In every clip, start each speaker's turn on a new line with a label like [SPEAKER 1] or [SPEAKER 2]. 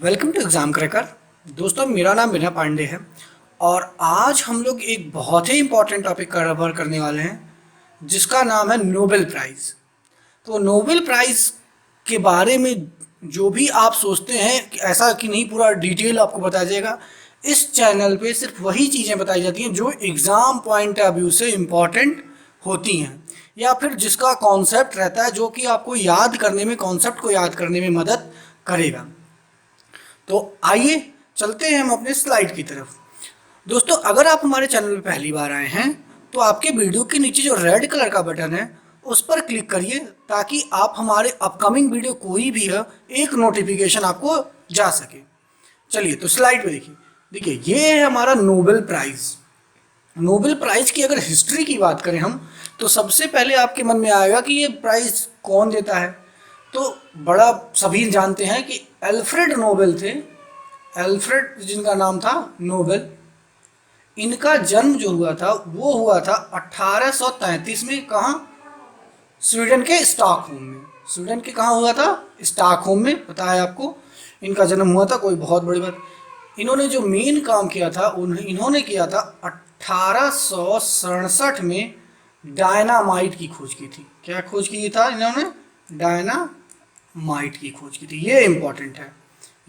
[SPEAKER 1] Welcome to exam cracker. दोस्तों, मेरा नाम विनय पांडे है और आज हम लोग एक बहुत ही इम्पोर्टेंट टॉपिक कवर करने वाले हैं जिसका नाम है नोबेल प्राइज़। तो नोबेल प्राइज़ के बारे में जो भी आप सोचते हैं कि ऐसा कि नहीं, पूरा डिटेल आपको बताया जाएगा। इस चैनल पे सिर्फ वही चीज़ें बताई जाती हैं जो एग्ज़ाम पॉइंट ऑफ व्यू से इम्पॉर्टेंट होती हैं या फिर जिसका कॉन्सेप्ट रहता है जो कि आपको याद करने में, कॉन्सेप्ट को याद करने में मदद करेगा। तो आइए चलते हैं हम अपने स्लाइड की तरफ। दोस्तों, अगर आप हमारे चैनल पर पहली बार आए हैं तो आपके वीडियो के नीचे जो रेड कलर का बटन है उस पर क्लिक करिए ताकि आप हमारे अपकमिंग वीडियो कोई भी है एक नोटिफिकेशन आपको जा सके। चलिए तो स्लाइड पे देखिए ये है हमारा नोबेल प्राइज़। नोबेल प्राइज़ की अगर हिस्ट्री की बात करें हम तो सबसे पहले आपके मन में आएगा कि ये प्राइज़ कौन देता है। तो बड़ा सभी जानते हैं कि अल्फ्रेड नोबेल थे। अल्फ्रेड जिनका नाम था नोबेल, इनका जन्म जो हुआ था वो हुआ था 1833 में। कहाँ? स्वीडन के स्टॉकहोम में। स्वीडन के कहाँ हुआ था? स्टॉकहोम में। पता है आपको इनका जन्म हुआ था, कोई बहुत बड़ी बात। इन्होंने जो मेन काम किया था इन्होंने किया था 1867 में डायनामाइट की खोज की थी। क्या खोज की था इन्होंने? डायनामाइट की खोज की थी। ये इंपॉर्टेंट है,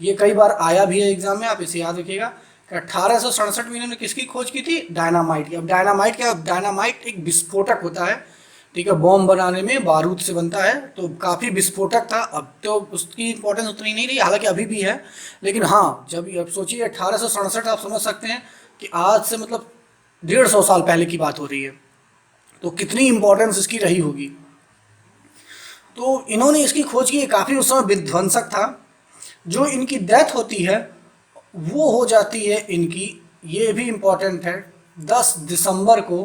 [SPEAKER 1] ये कई बार आया भी है एग्जाम में, आप इसे याद रखिएगा कि 1867 में इन्होंने किसकी खोज की थी? डायनामाइट की। अब डायनामाइट क्या? डायनामाइट एक विस्फोटक होता है, ठीक है, बॉम्ब बनाने में बारूद से बनता है, तो काफ़ी विस्फोटक था। अब तो उसकी इंपॉर्टेंस उतनी नहीं रही, हालांकि अभी भी है, लेकिन हाँ, जब अब सोचिए 1867, आप समझ सकते हैं कि आज से मतलब 150 साल पहले की बात हो रही है, तो कितनी इंपॉर्टेंस इसकी रही होगी। तो इन्होंने इसकी खोज की, काफ़ी उस समय विध्वंसक था। जो इनकी डेथ होती है वो हो जाती है इनकी, ये भी इम्पोर्टेंट है, 10 दिसंबर को।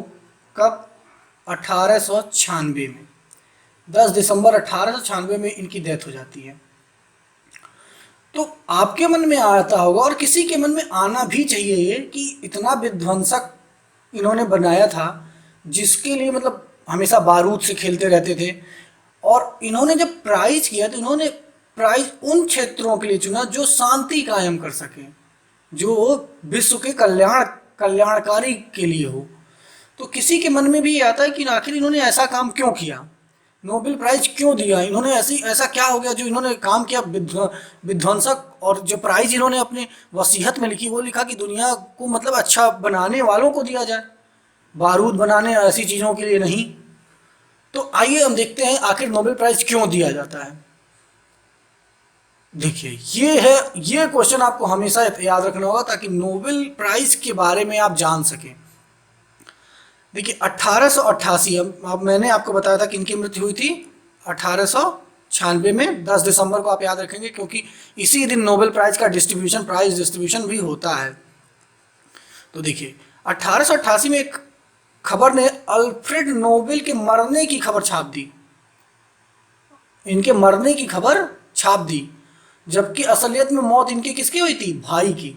[SPEAKER 1] कब? 1896 में। 10 दिसंबर 1896 में इनकी डेथ हो जाती है। तो आपके मन में आता होगा और किसी के मन में आना भी चाहिए ये कि इतना विध्वंसक इन्होंने बनाया था जिसके लिए मतलब हमेशा बारूद से खेलते रहते थे। और इन्होंने जब प्राइज किया तो इन्होंने प्राइज उन क्षेत्रों के लिए चुना जो शांति कायम कर सके, जो विश्व के कल्याणकारी के लिए हो। तो किसी के मन में भी ये आता है कि आखिर इन्होंने ऐसा काम क्यों किया, नोबेल प्राइज क्यों दिया इन्होंने, ऐसा क्या हो गया जो इन्होंने काम किया विध्वंसक। और जो प्राइज इन्होंने अपने वसीयत में लिखी वो लिखा कि दुनिया को मतलब अच्छा बनाने वालों को दिया जाए, बारूद बनाने ऐसी चीज़ों के लिए नहीं। तो आइए हम देखते हैं आखिर नोबेल प्राइज क्यों दिया जाता है। देखिए ये क्वेश्चन आपको हमेशा याद रखना होगा ताकि नोबेल प्राइज के बारे में आप जान सकें। देखिए 1888, अब मैंने आपको बताया था कि इनकी मृत्यु हुई थी 1896 में। 10 दिसंबर को आप याद रखेंगे क्योंकि इसी दिन नोबेल प्राइज का प्राइज डिस्ट्रीब्यूशन भी होता है। तो देखिए 1888 में एक खबर ने अल्फ्रेड नोबेल के मरने की खबर छाप दी। इनके मरने की खबर छाप दी, जबकि असलियत में मौत इनकी किसकी हुई थी? भाई की।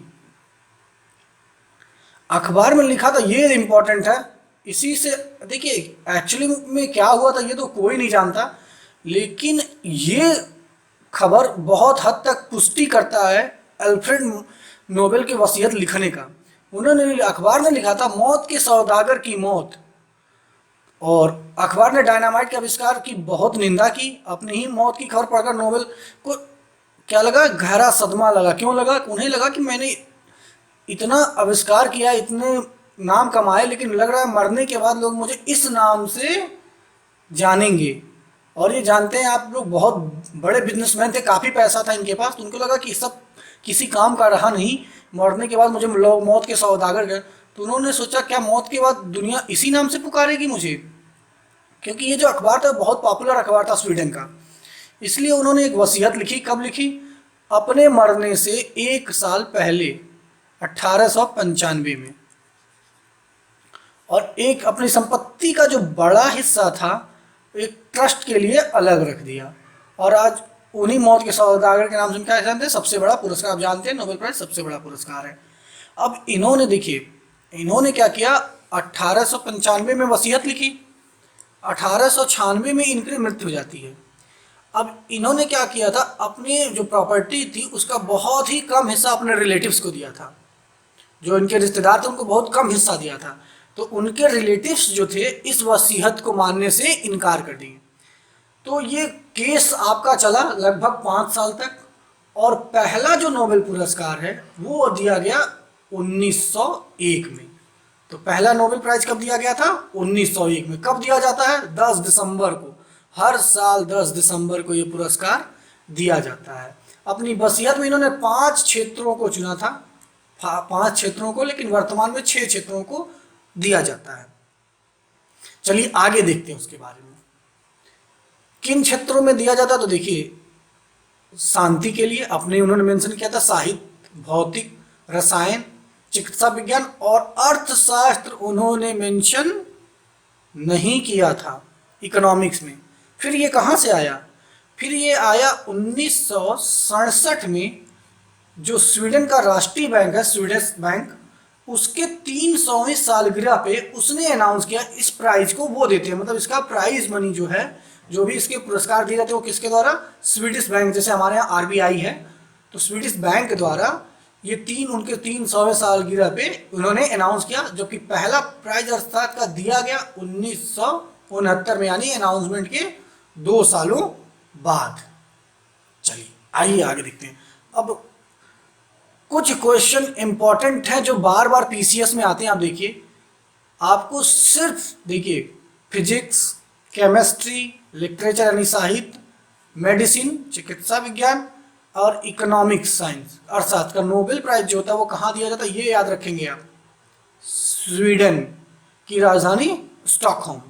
[SPEAKER 1] अखबार में लिखा था, ये इंपॉर्टेंट है, इसी से देखिए एक्चुअली में क्या हुआ था ये तो कोई नहीं जानता, लेकिन ये खबर बहुत हद तक पुष्टि करता है अल्फ्रेड नोबेल की वसीयत लिखने का। उन्होंने, अखबार ने लिखा था, मौत के सौदागर की मौत। और अखबार ने डायनामाइट के आविष्कार की बहुत निंदा की। अपनी ही मौत की खबर पढ़कर नोबेल को क्या लगा? गहरा सदमा लगा। क्यों लगा? उन्हें लगा कि मैंने इतना आविष्कार किया, इतने नाम कमाए, लेकिन लग रहा है मरने के बाद लोग मुझे इस नाम से जानेंगे। और ये जानते हैं आप लोग, बहुत बड़े बिजनेसमैन थे, काफ़ी पैसा था इनके पास, तो उनको लगा कि सब किसी काम का रहा नहीं, मरने के बाद मुझे लोग मौत के सौदागर गए। तो उन्होंने सोचा क्या मौत के बाद दुनिया इसी नाम से पुकारेगी मुझे, क्योंकि ये जो अखबार था बहुत पॉपुलर अखबार था स्वीडन का। इसलिए उन्होंने एक वसीयत लिखी। कब लिखी? अपने मरने से 1 साल पहले, 1895 में। और एक अपनी संपत्ति का जो बड़ा हिस्सा था एक ट्रस्ट के लिए अलग रख दिया। और आज उन्हीं मौत के सौदागर के नाम से क्या जानते हैं? सबसे बड़ा पुरस्कार। आप जानते हैं नोबेल प्राइज सबसे बड़ा पुरस्कार है। अब इन्होंने देखिए इन्होंने क्या किया, 1895 में वसीयत लिखी, 1896 में इनकी मृत्यु हो जाती है। अब इन्होंने क्या किया था, अपनी जो प्रॉपर्टी थी उसका बहुत ही कम हिस्सा अपने रिलेटिव्स को दिया था। जो इनके रिश्तेदार थे उनको बहुत कम हिस्सा दिया था। तो उनके रिलेटिव्स जो थे इस वसीयत को मानने से इनकार कर दिए। तो ये केस आपका चला लगभग 5 साल तक। और पहला जो नोबेल पुरस्कार है वो दिया गया 1901 में। तो पहला नोबेल प्राइज कब दिया गया था? 1901 में। कब दिया जाता है? 10 दिसंबर को। हर साल 10 दिसंबर को ये पुरस्कार दिया जाता है। अपनी वसीयत में इन्होंने 5 क्षेत्रों को चुना था, 5 क्षेत्रों को, लेकिन वर्तमान में 6 क्षेत्रों को दिया जाता है। चलिए आगे देखते हैं उसके बारे में किन क्षेत्रों में दिया जाता है। तो देखिए, शांति के लिए अपने उन्होंने मेंशन किया था, साहित्य, भौतिक, रसायन, चिकित्सा विज्ञान और अर्थशास्त्र उन्होंने मेंशन नहीं किया था इकोनॉमिक्स में। फिर ये कहाँ से आया? फिर ये आया 1967 में। जो स्वीडन का राष्ट्रीय बैंक है, स्वीडिश बैंक, उसके 300वीं सालगिरह पे उसने अनाउंस किया इस प्राइज को वो देते हैं। मतलब इसका प्राइज मनी जो है, जो भी इसके पुरस्कार दिए जाते हैं वो किसके द्वारा? Swedish bank. जैसे हमारे यहाँ आरबीआई है, तो स्वीडिश बैंक द्वारा ये उनके 300वें सालगिरह पे उन्होंने अनाउंस किया। जबकि पहला प्राइज अर्थशास्त्र का दिया गया 1969 में, यानी अनाउंसमेंट के 2 सालों बाद। चलिए आइए आगे देखते हैं। अब कुछ क्वेश्चन इंपॉर्टेंट हैं जो बार बार पीसीएस में आते हैं। आप देखिए, आपको सिर्फ देखिए फिजिक्स, केमिस्ट्री, लिटरेचर यानी साहित्य, मेडिसिन चिकित्सा विज्ञान और इकोनॉमिक्स साइंस अर्थशास्त्र का नोबेल प्राइज जो होता है वो कहाँ दिया जाता है, ये याद रखेंगे आप। स्वीडन की राजधानी स्टॉकहोम।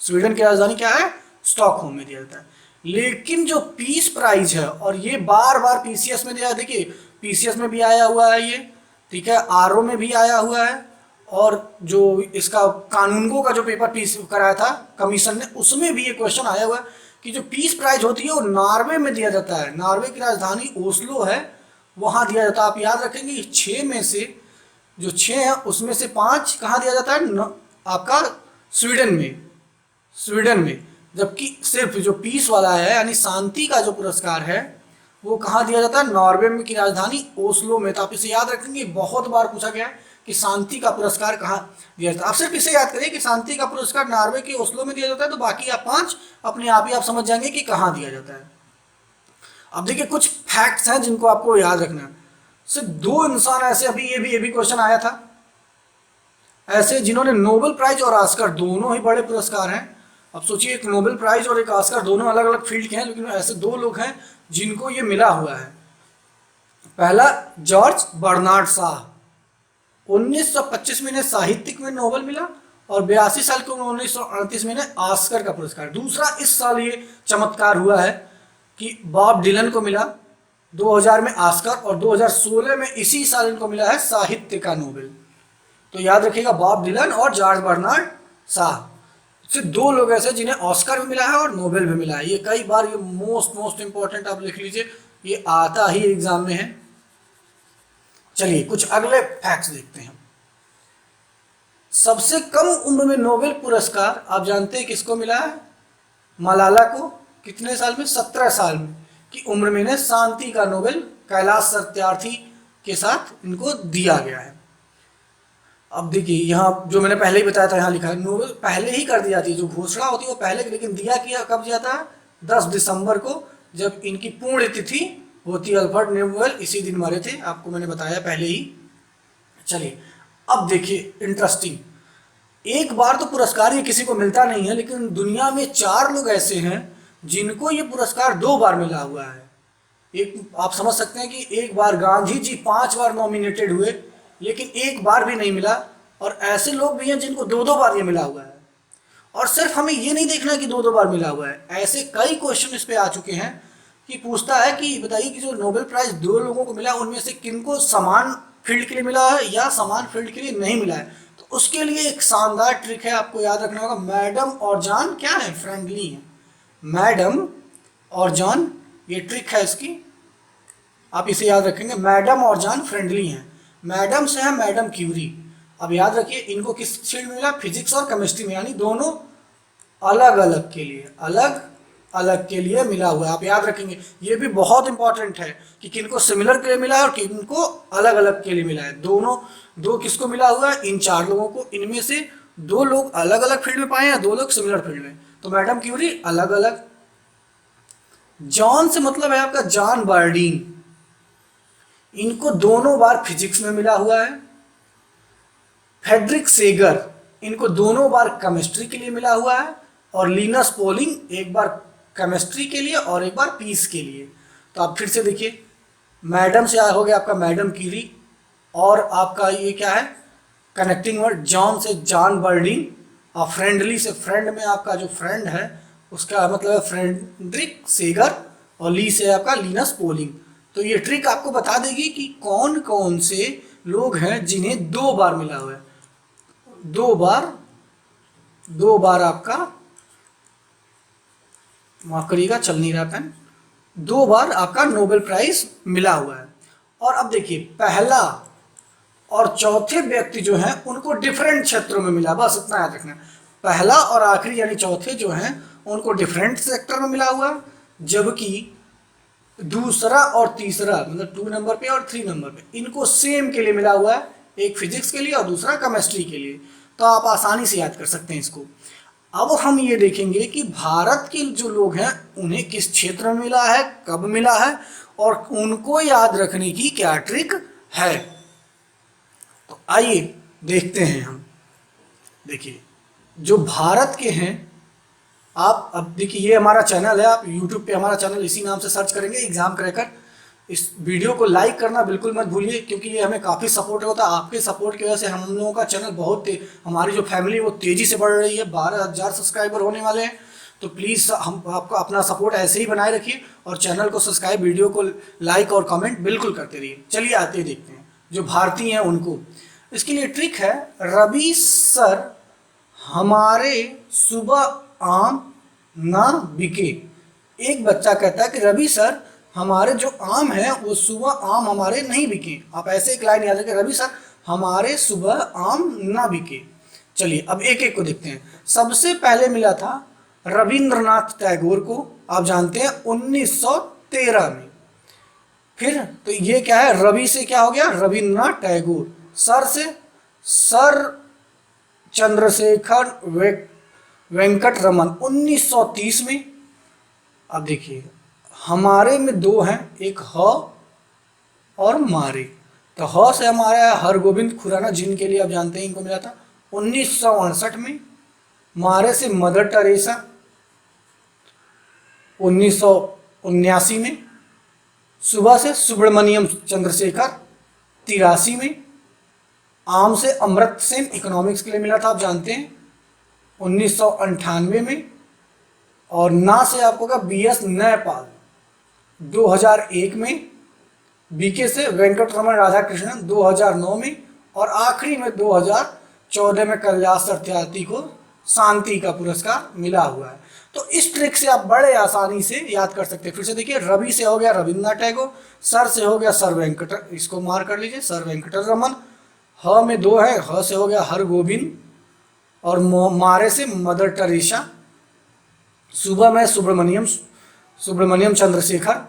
[SPEAKER 1] स्वीडन की राजधानी क्या है? स्टॉकहोम में दिया जाता है। लेकिन जो पीस प्राइज है, और ये बार बार पीसीएस में दिया, देखिए पीसीएस में भी आया हुआ है ये, ठीक है, आरओ में भी आया हुआ है, और जो इसका कानूनगो का जो पेपर पीस कराया था कमीशन ने, उसमें भी ये क्वेश्चन आया हुआ है कि जो पीस प्राइज होती है वो नॉर्वे में दिया जाता है। नॉर्वे की राजधानी ओस्लो है, वहाँ दिया जाता है। आप याद रखेंगे 6 में से जो 6 है उसमें से 5 कहाँ दिया जाता है? आपका स्वीडन में। स्वीडन में। जबकि सिर्फ जो पीस वाला है यानी शांति का जो पुरस्कार है वो कहाँ दिया जाता है? नॉर्वे में की राजधानी ओस्लो में। तो आप इसे याद रखेंगे, बहुत बार पूछा गया है कि शांति का पुरस्कार कहाँ दिया जाता है। आप सिर्फ इसे याद करिए कि शांति का पुरस्कार नॉर्वे के ओस्लो में दिया जाता है, तो बाकी आप 5 अपने आप ही आप समझ जाएंगे कि कहाँ दिया जाता है। अब देखिए कुछ फैक्ट्स हैं जिनको आपको याद रखना है। सिर्फ 2 इंसान ऐसे, अभी ये भी क्वेश्चन आया था, ऐसे जिन्होंने नोबेल प्राइज और ऑस्कर दोनों ही बड़े पुरस्कार हैं। अब सोचिए, एक नोबेल प्राइज और एक ऑस्कर, दोनों अलग अलग फील्ड के हैं, लेकिन ऐसे 2 लोग हैं जिनको ये मिला हुआ है। पहला जॉर्ज बर्नार्ड शाह, 1925 में इन्हें साहित्यिक में नोबेल मिला, और 82 साल के 1938 में इन्हें ऑस्कर का पुरस्कार। दूसरा इस साल ये चमत्कार हुआ है कि बॉब डिलन को मिला 2000 में ऑस्कर, और 2016 में इसी साल इनको मिला है साहित्य का नोबेल। तो याद रखिएगा, बॉब डिलन और जॉर्ज बर्नार्ड शाह, सिर्फ 2 लोग ऐसे जिन्हें ऑस्कर भी मिला है और नोबेल भी मिला है। ये कई बार ये मोस्ट इंपॉर्टेंट आप लिख लीजिए, ये आता ही एग्जाम में है। चलिए कुछ अगले फैक्ट्स देखते हैं। सबसे कम उम्र में नोबेल पुरस्कार आप जानते हैं किसको मिला है? मलाला को। कितने साल में? 17 साल में की उम्र में इन्हें शांति का नोबेल कैलाश सत्यार्थी के साथ इनको दिया गया है। अब देखिए यहाँ जो मैंने पहले ही बताया था, यहाँ लिखा है नोबेल पहले ही कर दी जाती है, जो घोषणा होती है वो पहले, लेकिन दिया किया कब जाता है? 10 दिसंबर को, जब इनकी पूर्ण तिथि होती है। अल्फ्रेड नोबेल इसी दिन मरे थे, आपको मैंने बताया पहले ही। चलिए अब देखिए इंटरेस्टिंग, एक बार तो पुरस्कार ये किसी को मिलता नहीं है, लेकिन दुनिया में 4 लोग ऐसे हैं जिनको ये पुरस्कार 2 बार मिला हुआ है। एक आप समझ सकते हैं कि एक बार गांधी जी 5 बार नॉमिनेटेड हुए, लेकिन एक बार भी नहीं मिला, और ऐसे लोग भी हैं जिनको 2-2 बार ये मिला हुआ है। और सिर्फ हमें ये नहीं देखना कि 2-2 बार मिला हुआ है, ऐसे कई क्वेश्चन इस पे आ चुके हैं कि पूछता है कि बताइए कि जो नोबेल प्राइज 2 लोगों को मिला उनमें से किनको समान फील्ड के लिए मिला है या समान फील्ड के लिए नहीं मिला है। तो उसके लिए एक शानदार ट्रिक है, आपको याद रखना होगा। मैडम और जॉन क्या है? फ्रेंडली है। मैडम और जॉन, ये ट्रिक है इसकी, आप इसे याद रखेंगे। मैडम और जॉन फ्रेंडली हैं। मैडम से है मैडम क्यूरी। अब याद रखिए इनको किस फील्ड में मिला? फिजिक्स और केमिस्ट्री में, यानी दोनों अलग अलग के लिए, अलग अलग के लिए मिला हुआ है। आप याद रखेंगे, ये भी बहुत इंपॉर्टेंट है कि किनको सिमिलर के लिए मिला है और किनको अलग अलग के लिए मिला है। दोनों दो किसको मिला हुआ है? इन 4 लोगों को। इनमें से 2 लोग अलग अलग फील्ड में पाए हैं, 2 लोग सिमिलर फील्ड में। तो मैडम क्यूरी अलग अलग। जॉन से मतलब है आपका जॉन बर्डीन, इनको दोनों बार फिजिक्स में मिला हुआ है। फ्रेडरिक सेगर, इनको दोनों बार केमिस्ट्री के लिए मिला हुआ है। और लिनस पॉलिंग एक बार केमिस्ट्री के लिए और एक बार पीस के लिए। तो आप फिर से देखिए, मैडम से हो गया आपका मैडम क्यूरी, और आपका ये क्या है? कनेक्टिंग वर्ड जॉन से जॉन बर्डीन, और फ्रेंडली से फ्रेंड में आपका जो फ्रेंड है उसका मतलब है फ्रेडरिक सेगर, और ली से आपका लिनस पॉलिंग। तो ये ट्रिक आपको बता देगी कि कौन कौन से लोग हैं जिन्हें 2 बार मिला हुआ है। 2 बार आपका, माफ करिएगा चल नहीं रहा पेन, 2 बार आपका नोबेल प्राइज मिला हुआ है। और अब देखिए, पहला और चौथे व्यक्ति जो हैं उनको डिफरेंट क्षेत्रों में मिला, बस इतना याद रखना। पहला और आखिरी यानी चौथे जो हैं उनको डिफरेंट सेक्टर में मिला हुआ, जबकि दूसरा और तीसरा मतलब 2 नंबर पे और 3 नंबर पे इनको सेम के लिए मिला हुआ है, एक फिजिक्स के लिए और दूसरा केमिस्ट्री के लिए। तो आप आसानी से याद कर सकते हैं इसको। अब हम ये देखेंगे कि भारत के जो लोग हैं उन्हें किस क्षेत्र में मिला है, कब मिला है, और उनको याद रखने की क्या ट्रिक है। तो आइए देखते हैं हम। देखिए, जो भारत के हैं, आप अब देखिए ये हमारा चैनल है, आप YouTube पे हमारा चैनल इसी नाम से सर्च करेंगे एग्जाम क्रैकर। इस वीडियो को लाइक करना बिल्कुल मत भूलिए, क्योंकि ये हमें काफ़ी सपोर्ट होता है। आपके सपोर्ट की वजह से हम लोगों का चैनल बहुत हमारी जो फैमिली है वो तेज़ी से बढ़ रही है। 12,000 सब्सक्राइबर होने वाले हैं। तो प्लीज़ हम आपको अपना सपोर्ट ऐसे ही बनाए रखिए, और चैनल को सब्सक्राइब, वीडियो को लाइक और कमेंट बिल्कुल करते रहिए। चलिए आते देखते हैं जो भारतीय हैं उनको। इसके लिए ट्रिक है, रवि सर हमारे सुबह आम ना बिके। एक बच्चा कहता है कि रवि सर हमारे जो आम हैं वो सुबह आम हमारे नहीं बिके। आप ऐसे एक लाइन याद रखें, रवि सर हमारे सुबह आम ना बिके। चलिए अब एक एक को देखते हैं। सबसे पहले मिला था रविंद्रनाथ टैगोर को, आप जानते हैं 1913 में। फिर तो ये क्या है, रवि से क्या हो गया? रविंद्रनाथ टैगोर। सर से सर चंद्रशेखर वेंकट रमन 1930 में। अब देखिए, हमारे में 2 हैं, एक ह और मारे। तो ह से हमारा है हरगोविंद खुराना, जिनके लिए आप जानते हैं इनको मिला था 1968 में। मारे से मदर टेरेसा 1979 में। सुबह से सुब्रमण्यम चंद्रशेखर 83 में। आम से अमर्त्य सेन इकोनॉमिक्स के लिए मिला था, आप जानते हैं 1998 में। और ना से आपको का BS नयपाल 2001 में। बीके से वेंकट रमन राधाकृष्णन 2009 में। और आखिरी में 2014 में कैलाश सत्यार्थी को शांति का पुरस्कार मिला हुआ है। तो इस ट्रिक से आप बड़े आसानी से याद कर सकते हैं। फिर से देखिए, रवि से हो गया रविन्द्रनाथ टैगोर, सर से हो गया सर वेंकट, इसको मार कर लीजिए, सर वेंकट रमन। ह में 2 है, ह से हो गया हरगोविंद, और मारे से मदर टेरेसा। सुबह में सुब्रमण्यम चंद्रशेखर।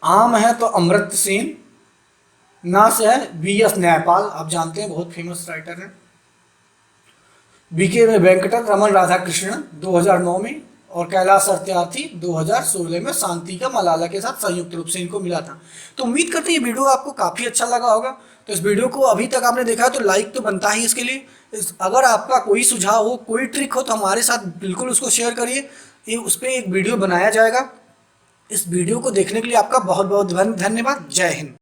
[SPEAKER 1] आम है तो अमर्त्य सेन। ना से है BS न्यायपाल, आप जानते हैं बहुत फेमस राइटर हैं। बीके में वेंकट रमन राधाकृष्णन 2009 में। और कैलाश सत्यार्थी 2016 में शांति का मलाला के साथ संयुक्त रूप से इनको मिला था। तो उम्मीद करते हैं ये वीडियो आपको काफ़ी अच्छा लगा होगा। तो इस वीडियो को अभी तक आपने देखा है तो लाइक तो बनता ही इसके लिए। अगर आपका कोई सुझाव हो, कोई ट्रिक हो, तो हमारे साथ बिल्कुल उसको शेयर करिए, उस पर एक वीडियो बनाया जाएगा। इस वीडियो को देखने के लिए आपका बहुत बहुत धन्यवाद। जय हिंद।